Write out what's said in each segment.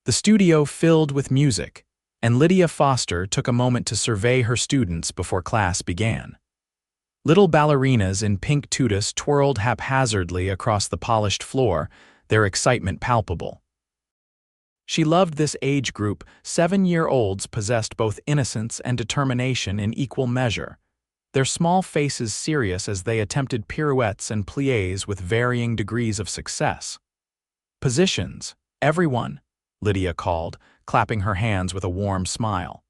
The studio filled with music, and Lydia Foster took a moment to survey her students before class began. Little ballerinas in pink tutus twirled haphazardly across the polished floor, their excitement palpable. She loved this age group. 7-year-olds possessed both innocence and determination in equal measure, their small faces serious as they attempted pirouettes and pliés with varying degrees of success. "Positions, everyone," Lydia called, clapping her hands with a warm smile.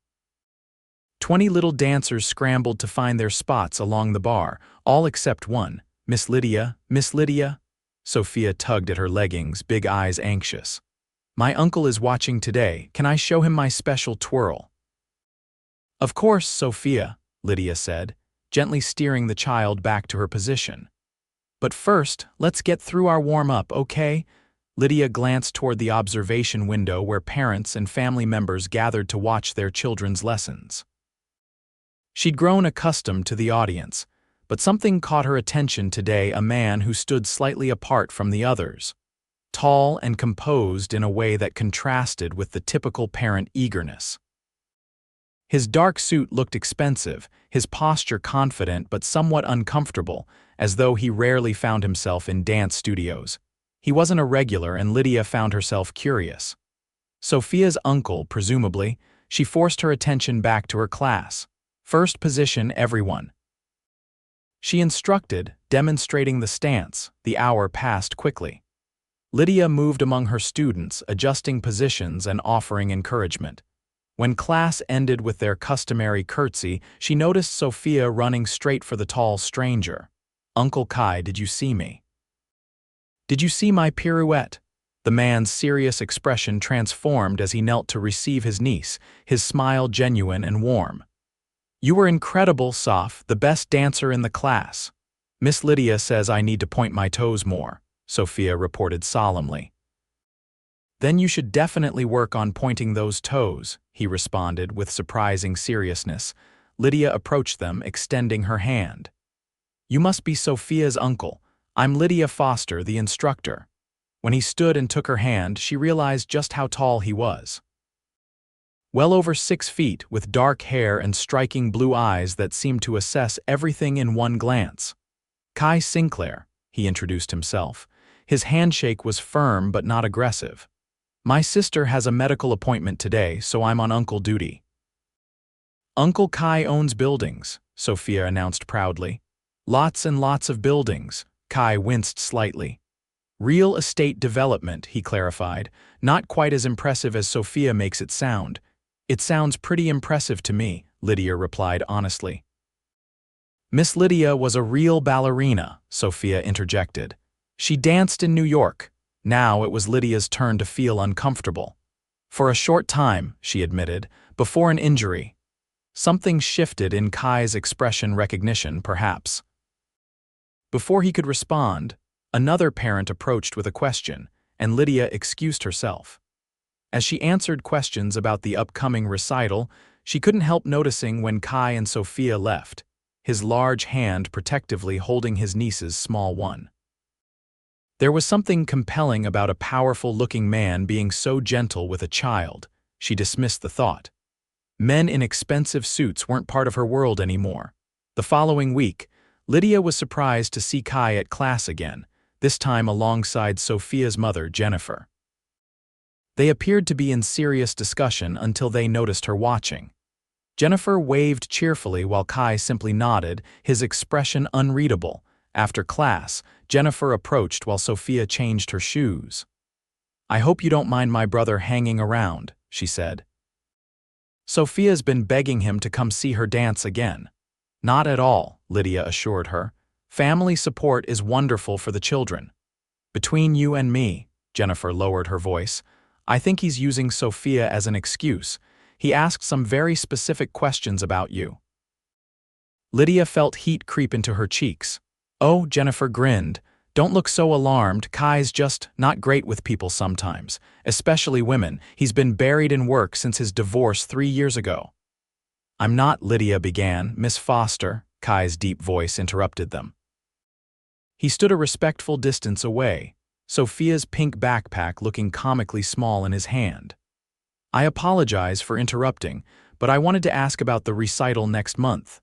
20 little dancers scrambled to find their spots along the bar, all except one. "Miss Lydia, Miss Lydia." Sophia tugged at her leggings, big eyes anxious. "My uncle is watching today. Can I show him my special twirl?" "Of course, Sophia," Lydia said, gently steering the child back to her position. "But first, let's get through our warm-up, okay?" Lydia glanced toward the observation window where parents and family members gathered to watch their children's lessons. She'd grown accustomed to the audience, but something caught her attention today, a man who stood slightly apart from the others, tall and composed in a way that contrasted with the typical parent eagerness. His dark suit looked expensive, his posture confident but somewhat uncomfortable, as though he rarely found himself in dance studios. He wasn't a regular, and Lydia found herself curious. Sophia's uncle, presumably. She forced her attention back to her class. "First position, everyone." She instructed, demonstrating the stance. The hour passed quickly. Lydia moved among her students, adjusting positions and offering encouragement. When class ended with their customary curtsy, she noticed Sophia running straight for the tall stranger. "Uncle Kai, did you see me? Did you see my pirouette?" The man's serious expression transformed as he knelt to receive his niece, his smile genuine and warm. "You were incredible, Soph, the best dancer in the class." "Miss Lydia says I need to point my toes more," Sophia reported solemnly. "Then you should definitely work on pointing those toes," he responded with surprising seriousness. Lydia approached them, extending her hand. "You must be Sophia's uncle. I'm Lydia Foster, the instructor." When he stood and took her hand, she realized just how tall he was. Well over 6 feet, with dark hair and striking blue eyes that seemed to assess everything in one glance. "Kai Sinclair," he introduced himself. His handshake was firm but not aggressive. "My sister has a medical appointment today, so I'm on uncle duty." "Uncle Kai owns buildings," Sophia announced proudly. "Lots and lots of buildings." Kai winced slightly. "Real estate development," he clarified, "not quite as impressive as Sophia makes it sound." "It sounds pretty impressive to me," Lydia replied honestly. "Miss Lydia was a real ballerina," Sophia interjected. "She danced in New York." Now it was Lydia's turn to feel uncomfortable. "For a short time," she admitted, "before an injury." Something shifted in Kai's expression, recognition, perhaps. Before he could respond, another parent approached with a question, and Lydia excused herself. As she answered questions about the upcoming recital, she couldn't help noticing when Kai and Sophia left, his large hand protectively holding his niece's small one. There was something compelling about a powerful-looking man being so gentle with a child. She dismissed the thought. Men in expensive suits weren't part of her world anymore. The following week, Lydia was surprised to see Kai at class again, this time alongside Sophia's mother, Jennifer. They appeared to be in serious discussion until they noticed her watching. Jennifer waved cheerfully while Kai simply nodded, his expression unreadable. After class, Jennifer approached while Sophia changed her shoes. "I hope you don't mind my brother hanging around," she said. Sophia's been begging him to come see her dance again. "Not at all," Lydia assured her. "Family support is wonderful for the children." "Between you and me," Jennifer lowered her voice, "I think he's using Sophia as an excuse. He asked some very specific questions about you." Lydia felt heat creep into her cheeks. "Oh," Jennifer grinned, "don't look so alarmed. Kai's just not great with people sometimes, especially women. He's been buried in work since his divorce 3 years ago." "I'm not," Lydia began. "Miss Foster," Kai's deep voice interrupted them. He stood a respectful distance away, Sophia's pink backpack looking comically small in his hand. I apologize for interrupting, but I wanted to ask about the recital next month.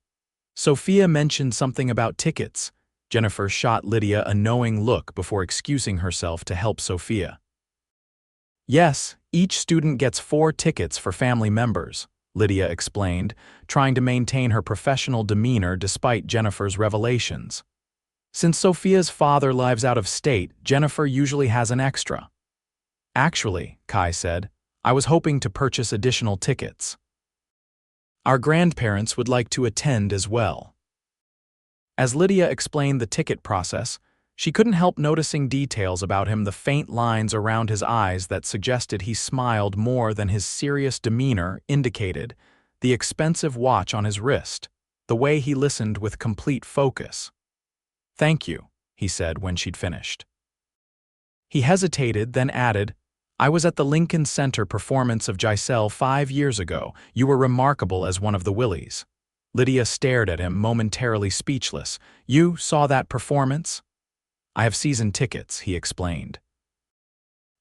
Sophia mentioned something about tickets. Jennifer shot Lydia a knowing look before excusing herself to help Sophia. Yes, each student gets 4 tickets for family members, Lydia explained, trying to maintain her professional demeanor despite Jennifer's revelations. Since Sophia's father lives out of state, Jennifer usually has an extra. Actually, Kai said, I was hoping to purchase additional tickets. Our grandparents would like to attend as well. As Lydia explained the ticket process, she couldn't help noticing details about him, the faint lines around his eyes that suggested he smiled more than his serious demeanor indicated, the expensive watch on his wrist, the way he listened with complete focus. Thank you, he said when she'd finished. He hesitated, then added, I was at the Lincoln Center performance of Giselle 5 years ago. You were remarkable as one of the Willies. Lydia stared at him, momentarily speechless. You saw that performance? I have season tickets, he explained.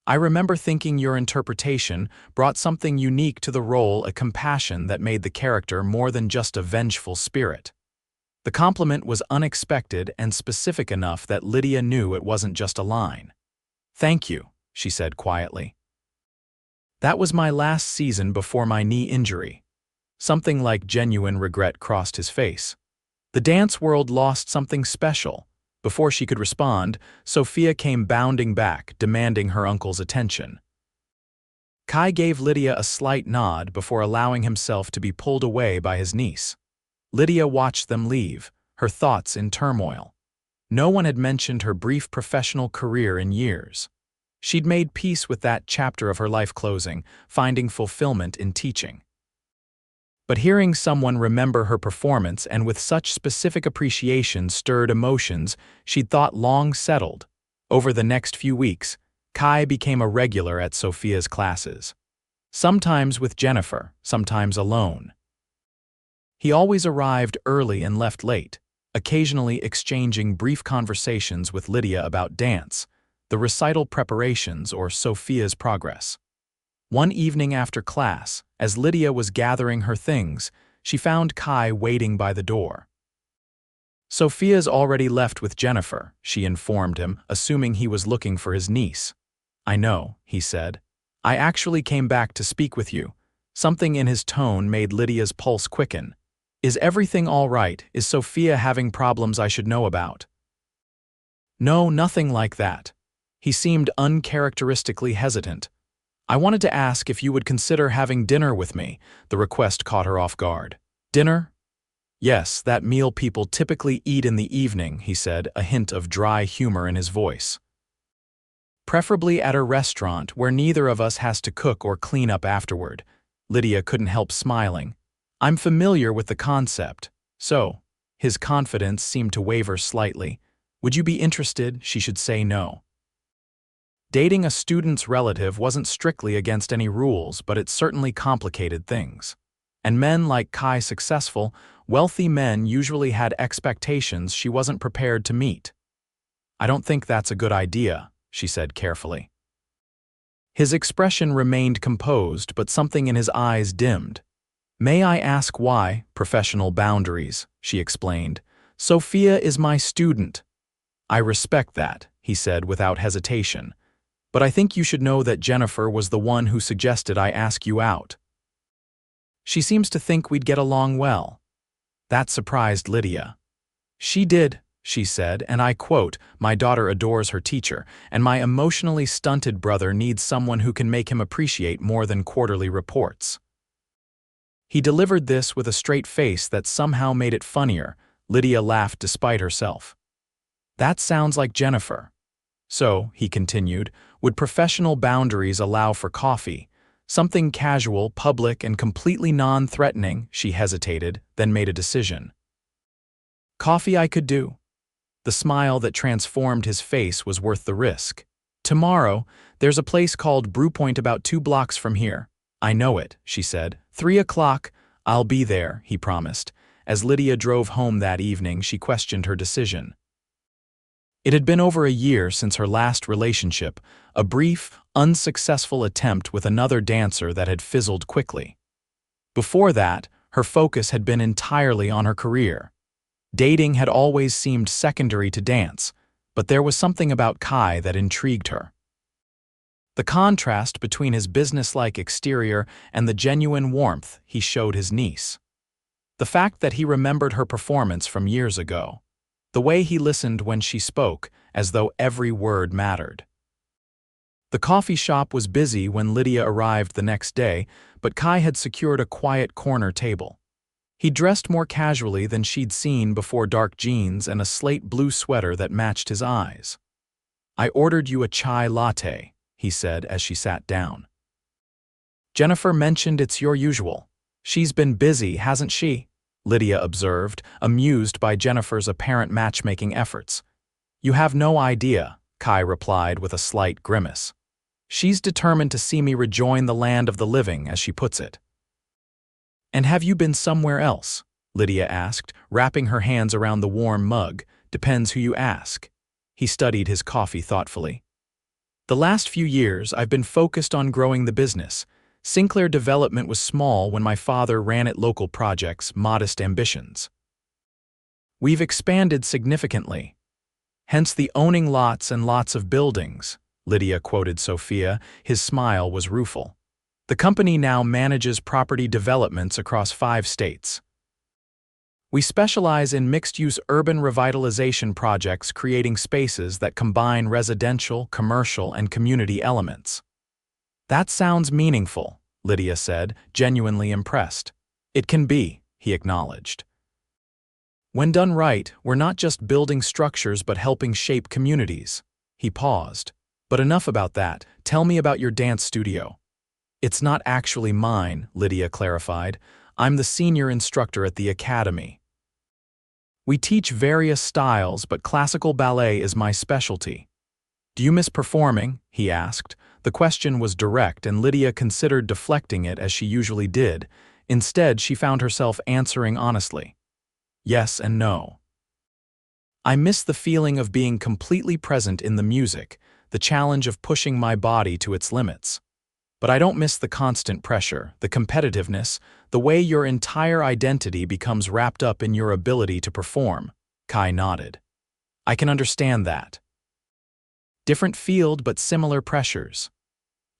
I remember thinking your interpretation brought something unique to the role, a compassion that made the character more than just a vengeful spirit. The compliment was unexpected and specific enough that Lydia knew it wasn't just a line. Thank you, she said quietly. That was my last season before my knee injury. Something like genuine regret crossed his face. The dance world lost something special. Before she could respond, Sophia came bounding back, demanding her uncle's attention. Kai gave Lydia a slight nod before allowing himself to be pulled away by his niece. Lydia watched them leave, her thoughts in turmoil. No one had mentioned her brief professional career in years. She'd made peace with that chapter of her life closing, finding fulfillment in teaching. But hearing someone remember her performance and with such specific appreciation stirred emotions she'd thought long settled. Over the next few weeks, Kai became a regular at Sophia's classes. Sometimes with Jennifer, sometimes alone. He always arrived early and left late, occasionally exchanging brief conversations with Lydia about dance, the recital preparations, or Sophia's progress. One evening after class, as Lydia was gathering her things, she found Kai waiting by the door. Sophia's already left with Jennifer, she informed him, assuming he was looking for his niece. I know, he said. I actually came back to speak with you. Something in his tone made Lydia's pulse quicken. Is everything all right? Is Sophia having problems I should know about? No, nothing like that. He seemed uncharacteristically hesitant. I wanted to ask if you would consider having dinner with me. The request caught her off guard. Dinner? Yes, that meal people typically eat in the evening, he said, a hint of dry humor in his voice. Preferably at a restaurant where neither of us has to cook or clean up afterward. Lydia couldn't help smiling. I'm familiar with the concept. So, his confidence seemed to waver slightly. Would you be interested? She should say no. Dating a student's relative wasn't strictly against any rules, but it certainly complicated things. And men like Kai, successful, wealthy men, usually had expectations she wasn't prepared to meet. I don't think that's a good idea, she said carefully. His expression remained composed, but something in his eyes dimmed. May I ask why? Professional boundaries, she explained. Sophia is my student. I respect that, he said without hesitation. But I think you should know that Jennifer was the one who suggested I ask you out. She seems to think we'd get along well. That surprised Lydia. She did, she said, and I quote, my daughter adores her teacher, and my emotionally stunted brother needs someone who can make him appreciate more than quarterly reports. He delivered this with a straight face that somehow made it funnier. Lydia laughed despite herself. That sounds like Jennifer. So, he continued, would professional boundaries allow for coffee? Something casual, public, and completely non-threatening, she hesitated, then made a decision. Coffee I could do. The smile that transformed his face was worth the risk. Tomorrow, there's a place called Brewpoint about 2 blocks from here. I know it, she said. 3 o'clock, I'll be there, he promised. As Lydia drove home that evening, she questioned her decision. It had been over a year since her last relationship, a brief, unsuccessful attempt with another dancer that had fizzled quickly. Before that, her focus had been entirely on her career. Dating had always seemed secondary to dance, but there was something about Kai that intrigued her. The contrast between his businesslike exterior and the genuine warmth he showed his niece. The fact that he remembered her performance from years ago. The way he listened when she spoke, as though every word mattered. The coffee shop was busy when Lydia arrived the next day, but Kai had secured a quiet corner table. He dressed more casually than she'd seen before, dark jeans and a slate blue sweater that matched his eyes. "I ordered you a chai latte," he said as she sat down. "Jennifer mentioned it's your usual. She's been busy, hasn't she?" Lydia observed, amused by Jennifer's apparent matchmaking efforts. "You have no idea," Kai replied with a slight grimace. "She's determined to see me rejoin the land of the living, as she puts it." "And have you been somewhere else?" Lydia asked, wrapping her hands around the warm mug. "Depends who you ask." He studied his coffee thoughtfully. "The last few years, I've been focused on growing the business. Sinclair Development was small when my father ran it. Local projects, modest ambitions. We've expanded significantly. Hence the owning lots and lots of buildings," Lydia quoted Sophia. His smile was rueful. "The company now manages property developments across 5 states. We specialize in mixed-use urban revitalization projects, creating spaces that combine residential, commercial, and community elements." "That sounds meaningful," Lydia said, genuinely impressed. "It can be," he acknowledged. "When done right, we're not just building structures but helping shape communities." He paused. "But enough about that. Tell me about your dance studio." "It's not actually mine," Lydia clarified. "I'm the senior instructor at the academy. We teach various styles, but classical ballet is my specialty." "Do you miss performing?" he asked. The question was direct, and Lydia considered deflecting it as she usually did. Instead, she found herself answering honestly. "Yes and no. I miss the feeling of being completely present in the music, the challenge of pushing my body to its limits. But I don't miss the constant pressure, the competitiveness, the way your entire identity becomes wrapped up in your ability to perform." Kai nodded. "I can understand that. Different field but similar pressures."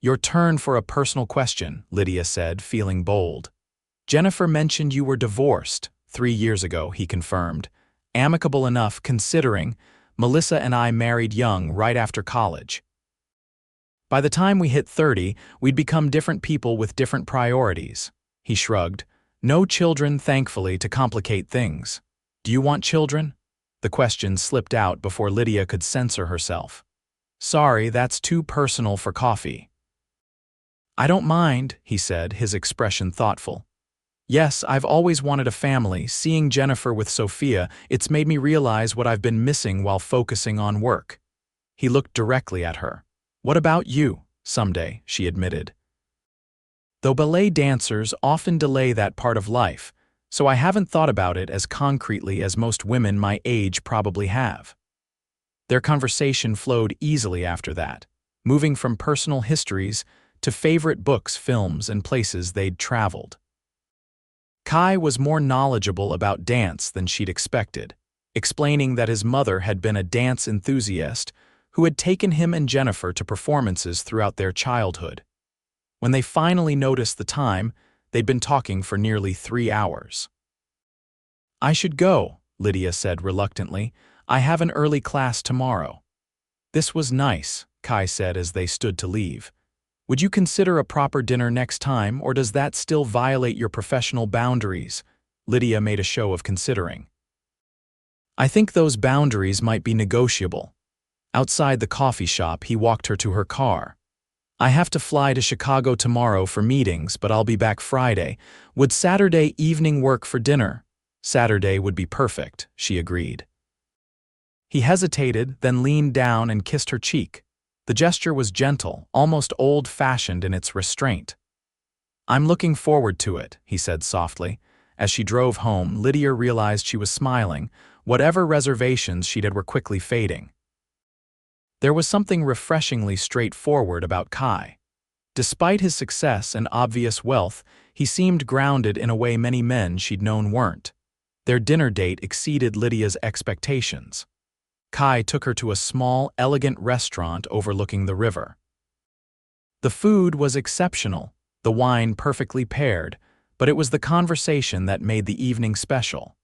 "Your turn for a personal question," Lydia said, feeling bold. "Jennifer mentioned you were divorced 3 years ago," he confirmed. "Amicable enough considering Melissa and I married young right after college. By the time we hit 30, we'd become different people with different priorities." He shrugged. "No children, thankfully, to complicate things." "Do you want children?" The question slipped out before Lydia could censor herself. "Sorry, that's too personal for coffee." "I don't mind," he said, his expression thoughtful. "Yes, I've always wanted a family. Seeing Jennifer with Sophia, it's made me realize what I've been missing while focusing on work." He looked directly at her. "What about you?" "Someday," she admitted. "Though ballet dancers often delay that part of life, so I haven't thought about it as concretely as most women my age probably have." Their conversation flowed easily after that, moving from personal histories to favorite books, films, and places they'd traveled. Kai was more knowledgeable about dance than she'd expected, explaining that his mother had been a dance enthusiast who had taken him and Jennifer to performances throughout their childhood. When they finally noticed the time, they'd been talking for nearly 3 hours. "I should go," Lydia said reluctantly. "I have an early class tomorrow." "This was nice," Kai said as they stood to leave. "Would you consider a proper dinner next time, or does that still violate your professional boundaries?" Lydia made a show of considering. "I think those boundaries might be negotiable." Outside the coffee shop, he walked her to her car. "I have to fly to Chicago tomorrow for meetings, but I'll be back Friday. Would Saturday evening work for dinner?" "Saturday would be perfect," she agreed. He hesitated, then leaned down and kissed her cheek. The gesture was gentle, almost old-fashioned in its restraint. "I'm looking forward to it," he said softly. As she drove home, Lydia realized she was smiling. Whatever reservations she'd had were quickly fading. There was something refreshingly straightforward about Kai. Despite his success and obvious wealth, he seemed grounded in a way many men she'd known weren't. Their dinner date exceeded Lydia's expectations. Kai took her to a small, elegant restaurant overlooking the river. The food was exceptional, the wine perfectly paired, but it was the conversation that made the evening special.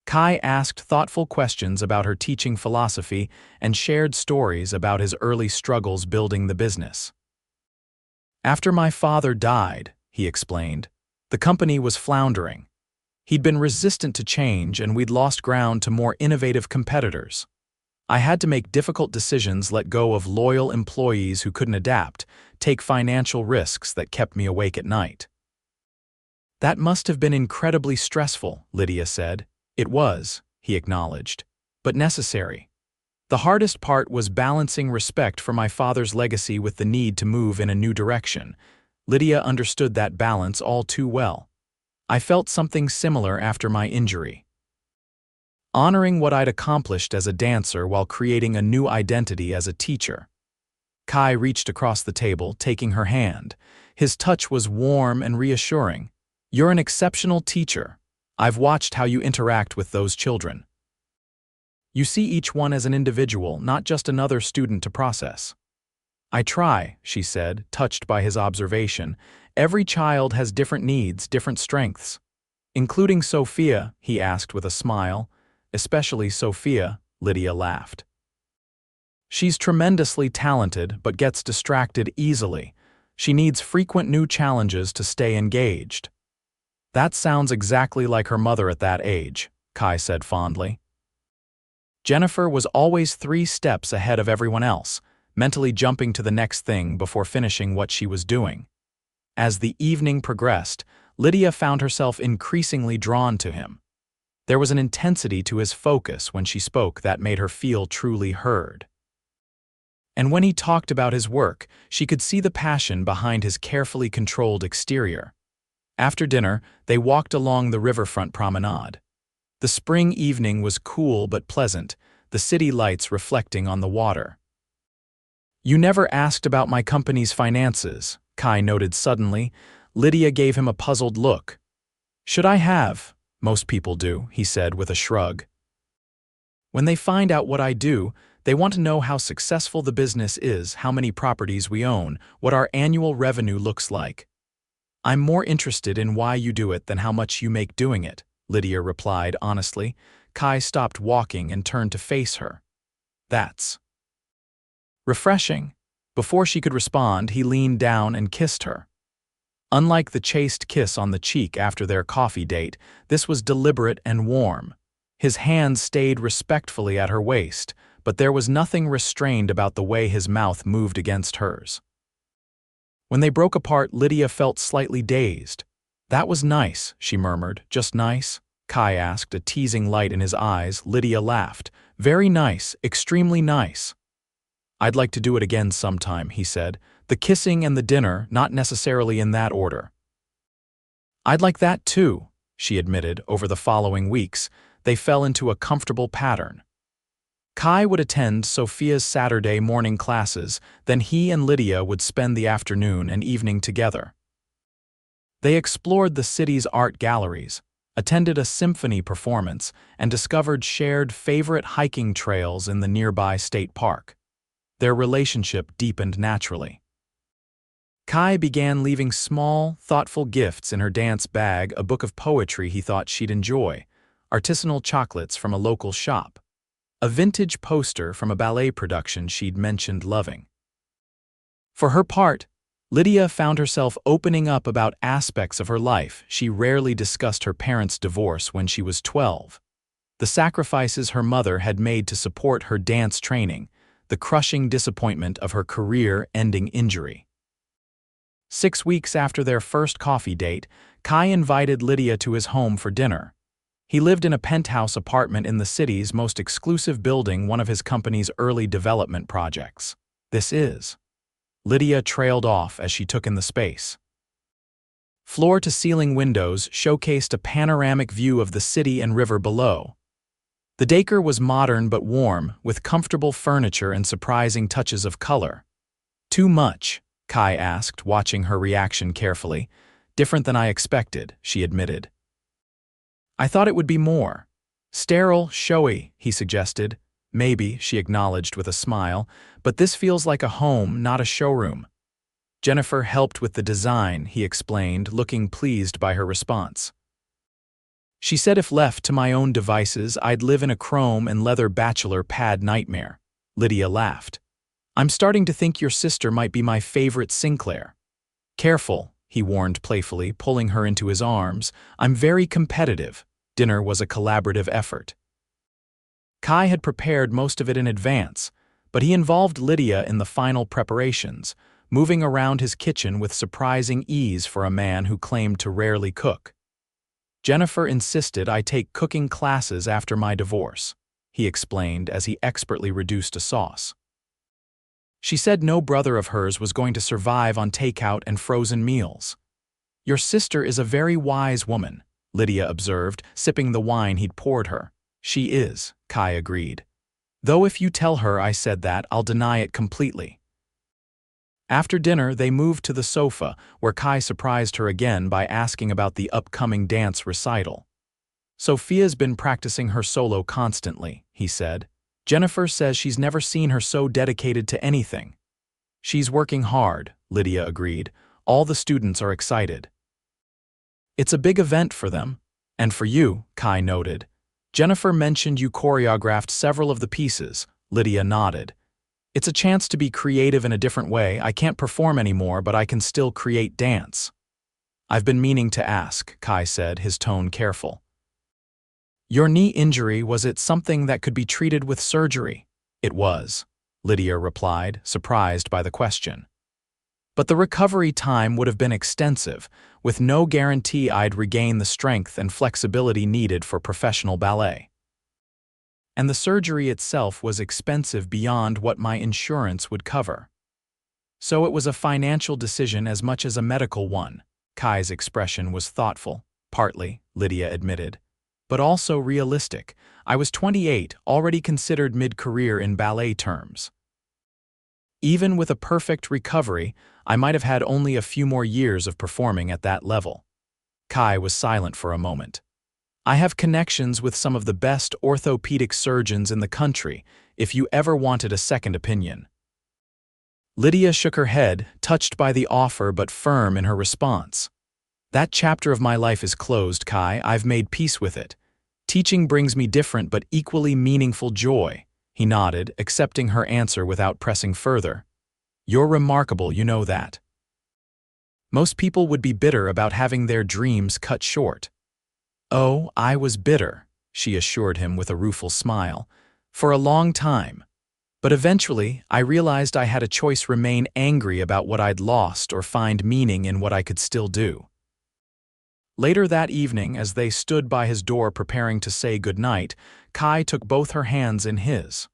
Kai asked thoughtful questions about her teaching philosophy and shared stories about his early struggles building the business. After my father died, he explained, the company was floundering. He'd been resistant to change and we'd lost ground to more innovative competitors. I had to make difficult decisions, let go of loyal employees who couldn't adapt, take financial risks that kept me awake at night. That must have been incredibly stressful, Lydia said. It was, he acknowledged, but necessary. The hardest part was balancing respect for my father's legacy with the need to move in a new direction. Lydia understood that balance all too well. I felt something similar after my injury. Honoring what I'd accomplished as a dancer while creating a new identity as a teacher. Kai reached across the table, taking her hand. His touch was warm and reassuring. You're an exceptional teacher. I've watched how you interact with those children. You see each one as an individual, not just another student to process. I try, she said, touched by his observation. Every child has different needs, different strengths. Including Sophia, he asked with a smile. Especially Sophia, Lydia laughed. She's tremendously talented, but gets distracted easily. She needs frequent new challenges to stay engaged. That sounds exactly like her mother at that age, Kai said fondly. Jennifer was always 3 steps ahead of everyone else, mentally jumping to the next thing before finishing what she was doing. As the evening progressed, Lydia found herself increasingly drawn to him. There was an intensity to his focus when she spoke that made her feel truly heard. And when he talked about his work, she could see the passion behind his carefully controlled exterior. After dinner, they walked along the riverfront promenade. The spring evening was cool but pleasant, the city lights reflecting on the water. You never asked about my company's finances, Kai noted suddenly. Lydia gave him a puzzled look. Should I have? Most people do, he said with a shrug. When they find out what I do, they want to know how successful the business is, how many properties we own, what our annual revenue looks like. I'm more interested in why you do it than how much you make doing it, Lydia replied honestly. Kai stopped walking and turned to face her. That's refreshing. Before she could respond, he leaned down and kissed her. Unlike the chaste kiss on the cheek after their coffee date, this was deliberate and warm. His hand stayed respectfully at her waist, but there was nothing restrained about the way his mouth moved against hers. When they broke apart, Lydia felt slightly dazed. That was nice, she murmured. Just nice? Kai asked, a teasing light in his eyes. Lydia laughed. Very nice, extremely nice. I'd like to do it again sometime, he said. The kissing and the dinner, not necessarily in that order. I'd like that too, she admitted. Over the following weeks, they fell into a comfortable pattern. Kai would attend Sophia's Saturday morning classes, then he and Lydia would spend the afternoon and evening together. They explored the city's art galleries, attended a symphony performance, and discovered shared favorite hiking trails in the nearby state park. Their relationship deepened naturally. Kai began leaving small, thoughtful gifts in her dance bag, a book of poetry he thought she'd enjoy, artisanal chocolates from a local shop, a vintage poster from a ballet production she'd mentioned loving. For her part, Lydia found herself opening up about aspects of her life. She rarely discussed her parents' divorce when she was 12, the sacrifices her mother had made to support her dance training, the crushing disappointment of her career-ending injury. 6 weeks after their first coffee date, Kai invited Lydia to his home for dinner. He lived in a penthouse apartment in the city's most exclusive building, one of his company's early development projects. This is. Lydia trailed off as she took in the space. Floor-to-ceiling windows showcased a panoramic view of the city and river below. The decor was modern but warm, with comfortable furniture and surprising touches of color. "Too much?" Kai asked, watching her reaction carefully. "Different than I expected," she admitted. "I thought it would be more. Sterile, showy," he suggested. "Maybe," she acknowledged with a smile, "but this feels like a home, not a showroom." "Jennifer helped with the design," he explained, looking pleased by her response. "She said if left to my own devices, I'd live in a chrome and leather bachelor pad nightmare." Lydia laughed. "I'm starting to think your sister might be my favorite Sinclair." "Careful," he warned playfully, pulling her into his arms. "I'm very competitive." Dinner was a collaborative effort. Kai had prepared most of it in advance, but he involved Lydia in the final preparations, moving around his kitchen with surprising ease for a man who claimed to rarely cook. "Jennifer insisted I take cooking classes after my divorce," he explained as he expertly reduced a sauce. "She said no brother of hers was going to survive on takeout and frozen meals." "Your sister is a very wise woman," Lydia observed, sipping the wine he'd poured her. "She is," Kai agreed. "Though if you tell her I said that, I'll deny it completely." After dinner, they moved to the sofa, where Kai surprised her again by asking about the upcoming dance recital. "Sophia's been practicing her solo constantly," he said. "Jennifer says she's never seen her so dedicated to anything." "She's working hard," Lydia agreed. "All the students are excited." "It's a big event for them. And for you," Kai noted. "Jennifer mentioned you choreographed several of the pieces." Lydia nodded. "It's a chance to be creative in a different way. I can't perform anymore, but I can still create dance." "I've been meaning to ask," Kai said, his tone careful. "Your knee injury, was it something that could be treated with surgery?" "It was," Lydia replied, surprised by the question. "But the recovery time would have been extensive, with no guarantee I'd regain the strength and flexibility needed for professional ballet. And the surgery itself was expensive beyond what my insurance would cover. So it was a financial decision as much as a medical one." Kai's expression was thoughtful. "Partly," Lydia admitted, "but also realistic. I was 28, already considered mid-career in ballet terms. Even with a perfect recovery, I might have had only a few more years of performing at that level." Kai was silent for a moment. "I have connections with some of the best orthopedic surgeons in the country, if you ever wanted a second opinion." Lydia shook her head, touched by the offer but firm in her response. "That chapter of my life is closed, Kai. I've made peace with it. Teaching brings me different but equally meaningful joy." He nodded, accepting her answer without pressing further. "You're remarkable, you know that. Most people would be bitter about having their dreams cut short." "Oh, I was bitter," she assured him with a rueful smile, "for a long time. But eventually, I realized I had a choice: remain angry about what I'd lost or find meaning in what I could still do." Later that evening, as they stood by his door preparing to say goodnight, Kai took both her hands in his.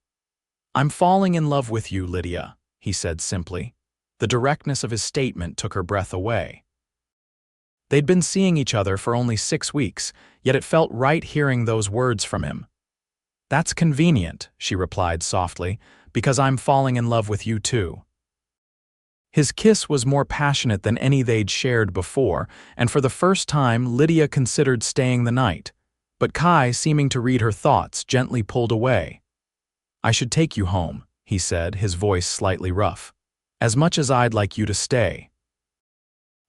"I'm falling in love with you, Lydia," he said simply. The directness of his statement took her breath away. They'd been seeing each other for only 6 weeks, yet it felt right hearing those words from him. "That's convenient," she replied softly, "because I'm falling in love with you too." His kiss was more passionate than any they'd shared before, and for the first time Lydia considered staying the night. But Kai, seeming to read her thoughts, gently pulled away. "I should take you home," he said, his voice slightly rough. "As much as I'd like you to stay."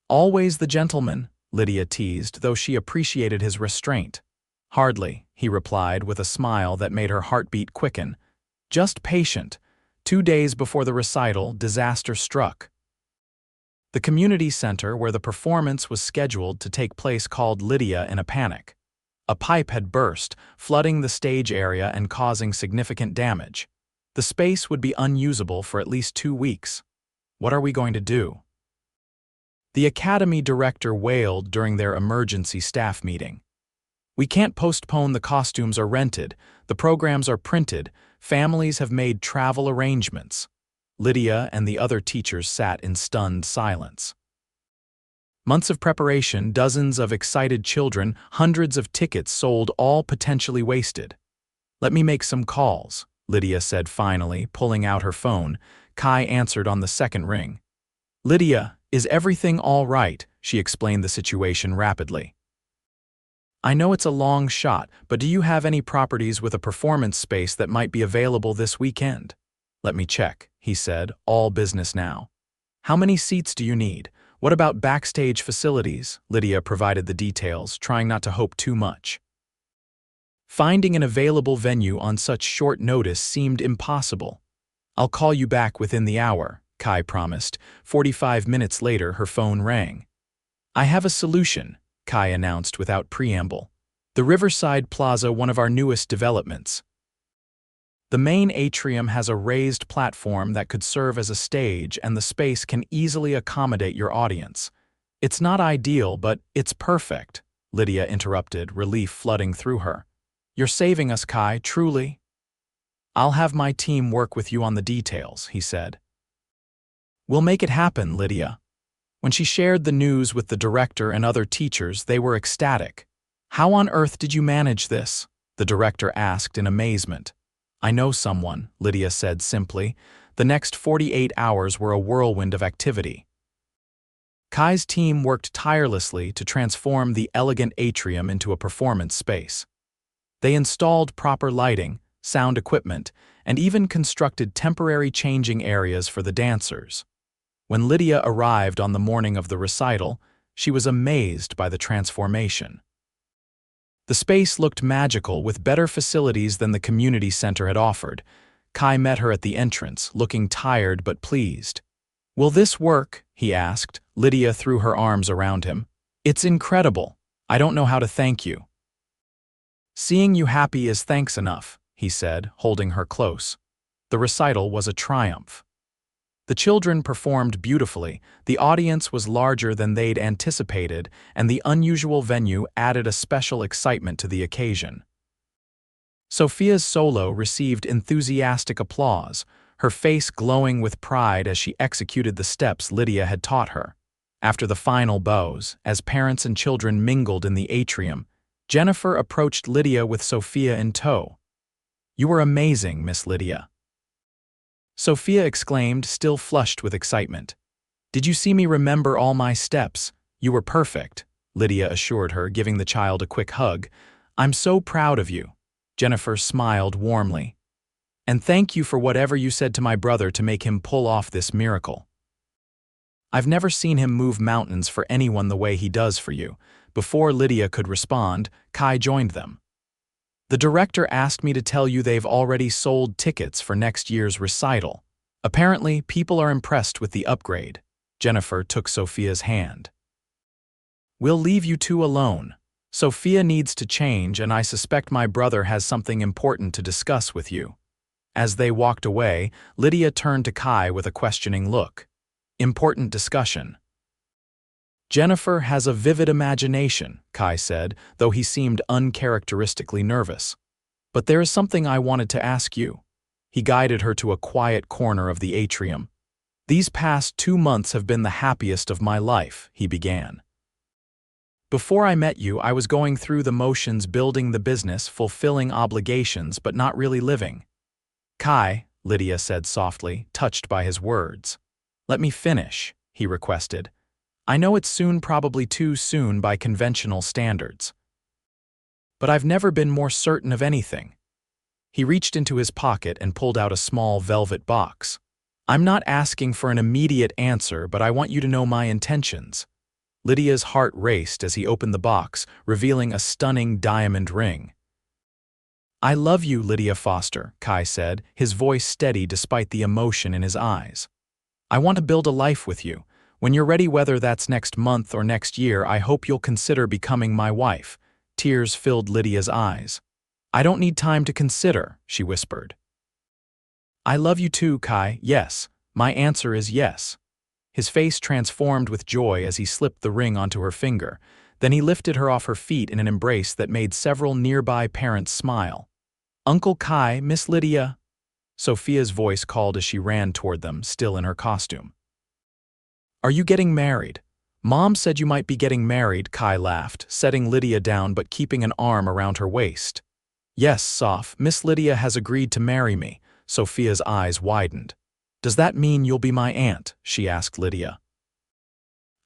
"Always the gentleman," Lydia teased, though she appreciated his restraint. "Hardly," he replied with a smile that made her heartbeat quicken. "Just patient. 2 days before the recital, disaster struck." The community center where the performance was scheduled to take place called Lydia in a panic. A pipe had burst, flooding the stage area and causing significant damage. The space would be unusable for at least 2 weeks. "What are we going to do?" The academy director wailed during their emergency staff meeting. "We can't postpone. The costumes are rented, the programs are printed, families have made travel arrangements." Lydia and the other teachers sat in stunned silence. Months of preparation, dozens of excited children, hundreds of tickets sold, all potentially wasted. Let me make some calls, Lydia said finally, pulling out her phone. Kai answered on the second ring. Lydia, is everything all right? She explained the situation rapidly. I know it's a long shot, but do you have any properties with a performance space that might be available this weekend? Let me check, he said, all business now. How many seats do you need? What about backstage facilities? Lydia provided the details, trying not to hope too much. Finding an available venue on such short notice seemed impossible. I'll call you back within the hour, Kai promised. 45 minutes later, her phone rang. I have a solution, Kai announced without preamble. The Riverside Plaza, one of our newest developments. The main atrium has a raised platform that could serve as a stage, and the space can easily accommodate your audience. It's not ideal, but it's perfect, Lydia interrupted, relief flooding through her. You're saving us, Kai, truly. I'll have my team work with you on the details, he said. We'll make it happen, Lydia. When she shared the news with the director and other teachers, they were ecstatic. How on earth did you manage this? The director asked in amazement. I know someone, Lydia said simply. The next 48 hours were a whirlwind of activity. Kai's team worked tirelessly to transform the elegant atrium into a performance space. They installed proper lighting, sound equipment, and even constructed temporary changing areas for the dancers. When Lydia arrived on the morning of the recital, she was amazed by the transformation. The space looked magical, with better facilities than the community center had offered. Kai met her at the entrance, looking tired but pleased. Will this work? He asked. Lydia threw her arms around him. It's incredible. I don't know how to thank you. Seeing you happy is thanks enough, he said, holding her close. The recital was a triumph. The children performed beautifully, the audience was larger than they'd anticipated, and the unusual venue added a special excitement to the occasion. Sophia's solo received enthusiastic applause, her face glowing with pride as she executed the steps Lydia had taught her. After the final bows, as parents and children mingled in the atrium, Jennifer approached Lydia with Sophia in tow. You were amazing, Miss Lydia. Sophia exclaimed, still flushed with excitement. Did you see me remember all my steps? You were perfect, Lydia assured her, giving the child a quick hug. I'm so proud of you. Jennifer smiled warmly. And thank you for whatever you said to my brother to make him pull off this miracle. I've never seen him move mountains for anyone the way he does for you. Before Lydia could respond, Kai joined them. The director asked me to tell you they've already sold tickets for next year's recital. Apparently, people are impressed with the upgrade. Jennifer took Sophia's hand. We'll leave you two alone. Sophia needs to change, and I suspect my brother has something important to discuss with you. As they walked away, Lydia turned to Kai with a questioning look. Important discussion. Jennifer has a vivid imagination, Kai said, though he seemed uncharacteristically nervous. But there is something I wanted to ask you. He guided her to a quiet corner of the atrium. These past 2 months have been the happiest of my life, he began. Before I met you, I was going through the motions, building the business, fulfilling obligations, but not really living. Kai, Lydia said softly, touched by his words. Let me finish, he requested. I know it's soon, probably too soon by conventional standards. But I've never been more certain of anything. He reached into his pocket and pulled out a small velvet box. I'm not asking for an immediate answer, but I want you to know my intentions. Lydia's heart raced as he opened the box, revealing a stunning diamond ring. I love you, Lydia Foster, Kai said, his voice steady despite the emotion in his eyes. I want to build a life with you. When you're ready, whether that's next month or next year, I hope you'll consider becoming my wife. Tears filled Lydia's eyes. I don't need time to consider, she whispered. I love you too, Kai. Yes. My answer is yes. His face transformed with joy as he slipped the ring onto her finger. Then he lifted her off her feet in an embrace that made several nearby parents smile. Uncle Kai, Miss Lydia. Sophia's voice called as she ran toward them, still in her costume. Are you getting married? Mom said you might be getting married, Kai laughed, setting Lydia down but keeping an arm around her waist. Yes, Soph, Miss Lydia has agreed to marry me. Sophia's eyes widened. Does that mean you'll be my aunt? She asked Lydia.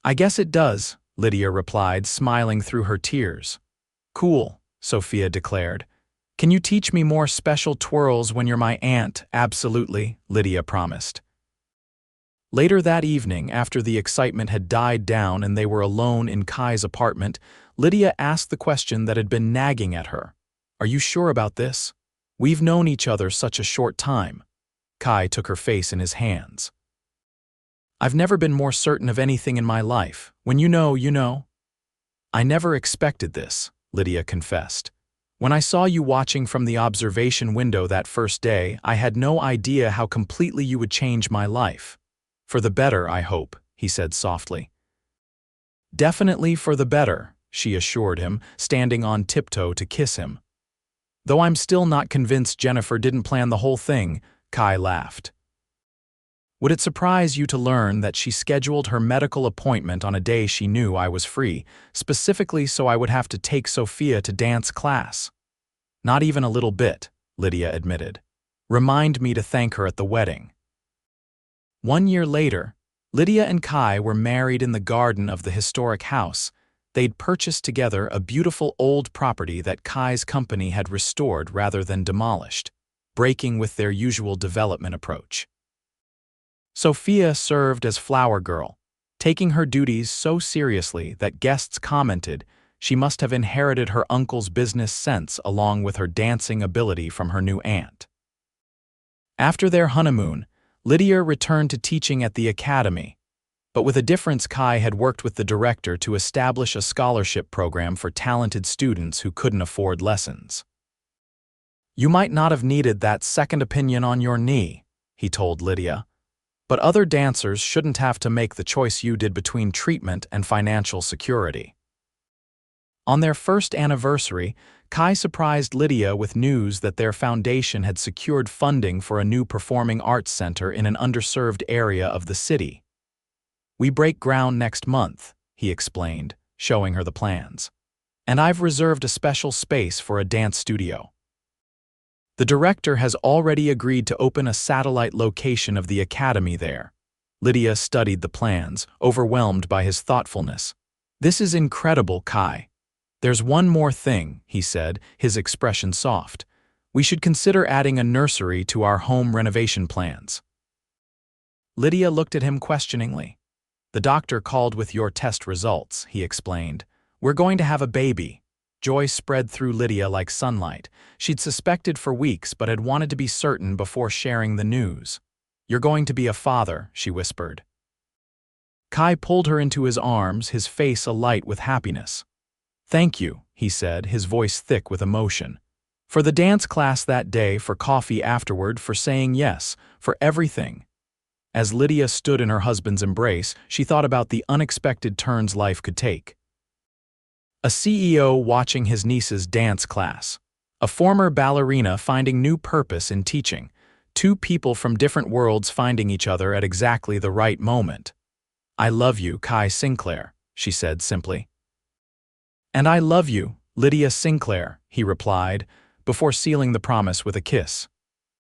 I guess it does, Lydia replied, smiling through her tears. Cool, Sophia declared. Can you teach me more special twirls when you're my aunt? Absolutely, Lydia promised. Later that evening, after the excitement had died down and they were alone in Kai's apartment, Lydia asked the question that had been nagging at her. Are you sure about this? We've known each other such a short time. Kai took her face in his hands. I've never been more certain of anything in my life. When you know, you know. I never expected this, Lydia confessed. When I saw you watching from the observation window that first day, I had no idea how completely you would change my life. For the better, I hope, he said softly. Definitely for the better, she assured him, standing on tiptoe to kiss him. Though I'm still not convinced Jennifer didn't plan the whole thing, Kai laughed. Would it surprise you to learn that she scheduled her medical appointment on a day she knew I was free, specifically so I would have to take Sophia to dance class? Not even a little bit, Lydia admitted. Remind me to thank her at the wedding. 1 year later, Lydia and Kai were married in the garden of the historic house. They'd purchased together a beautiful old property that Kai's company had restored rather than demolished, breaking with their usual development approach. Sophia served as flower girl, taking her duties so seriously that guests commented she must have inherited her uncle's business sense along with her dancing ability from her new aunt. After their honeymoon, Lydia returned to teaching at the academy, but with a difference. Kai had worked with the director to establish a scholarship program for talented students who couldn't afford lessons. You might not have needed that second opinion on your knee, he told Lydia, but other dancers shouldn't have to make the choice you did between treatment and financial security. On their first anniversary, Kai surprised Lydia with news that their foundation had secured funding for a new performing arts center in an underserved area of the city. We break ground next month, he explained, showing her the plans. And I've reserved a special space for a dance studio. The director has already agreed to open a satellite location of the academy there. Lydia studied the plans, overwhelmed by his thoughtfulness. This is incredible, Kai. There's one more thing, he said, his expression soft. We should consider adding a nursery to our home renovation plans. Lydia looked at him questioningly. The doctor called with your test results, he explained. We're going to have a baby. Joy spread through Lydia like sunlight. She'd suspected for weeks but had wanted to be certain before sharing the news. You're going to be a father, she whispered. Kai pulled her into his arms, his face alight with happiness. Thank you, he said, his voice thick with emotion. For the dance class that day, for coffee afterward, for saying yes, for everything. As Lydia stood in her husband's embrace, she thought about the unexpected turns life could take. A CEO watching his niece's dance class. A former ballerina finding new purpose in teaching. Two people from different worlds finding each other at exactly the right moment. I love you, Kai Sinclair, she said simply. And I love you, Lydia Sinclair, he replied, before sealing the promise with a kiss.